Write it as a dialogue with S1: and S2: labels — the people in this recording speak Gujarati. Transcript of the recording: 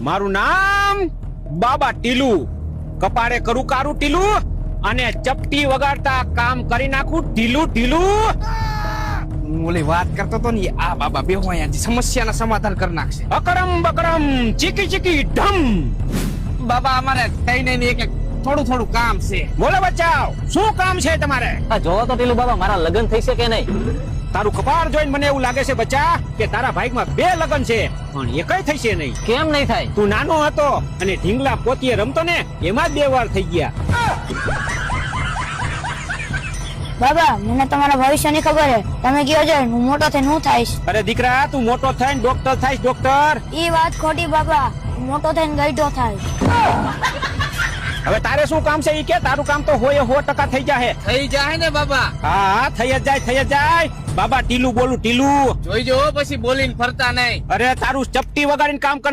S1: મારું નામ બાબા ટીલુ. કપાળે કરું કારું ટીલુ અને ચપટી વગાડતા કામ કરી નાખું ઢીલું ઢીલું.
S2: ઓલી વાત કરતો તો ને આ બાબા બે અહીંયા સમસ્યાના સમાધાન કરી નાખશે.
S1: અકરમ બકરમ ચીકી ચીકી ઢમ.
S2: બાબા અમારે કઈ નહીં એક થોડું થોડું કામ છે.
S1: બોલો બચ્ચાઓ, શું કામ છે તમારે?
S3: આ જોવો તો ટીલુ બાબા, મારા લગ્ન થઈ છે કે નહીં?
S1: તારું કપાળ જોઈને મને એવું લાગે છે બચ્ચા કે તારા ભાઈમાં 2 લગ્ન છે પણ એકય થઈ છે નહીં.
S3: કેમ નહીં થાય?
S1: તું નાનો હતો અને ઢીંગલા પોતીએ રમતો ને એમાં જ 2 વાર થઈ ગયા.
S4: બાબા મને તમારા ભવિષ્યની ખબર છે. તમે કયો છો હું મોટો થઈને હું થાઈશ.
S1: અરે દીકરા, તું મોટો થઈને ડોક્ટર થાઈશ, ડોક્ટર.
S4: ઈ વાત ખોટી બાબા, હું મોટો થઈને ગઈઢો થાઈશ.
S1: હવે તારે શું કામ છે ઈ કે? તારું કામ તો 100% થઈ જાહે.
S2: થઈ જાય ને બાબા.
S1: હા, થઈ જ જાય, થઈ જ જાય. બાબા ટીલુ બોલું, ટીલુ.
S2: જોઈજો પછી બોલીને ફરતા નહીં.
S1: અરે તારું ચપટી વગાડીને કામ કર.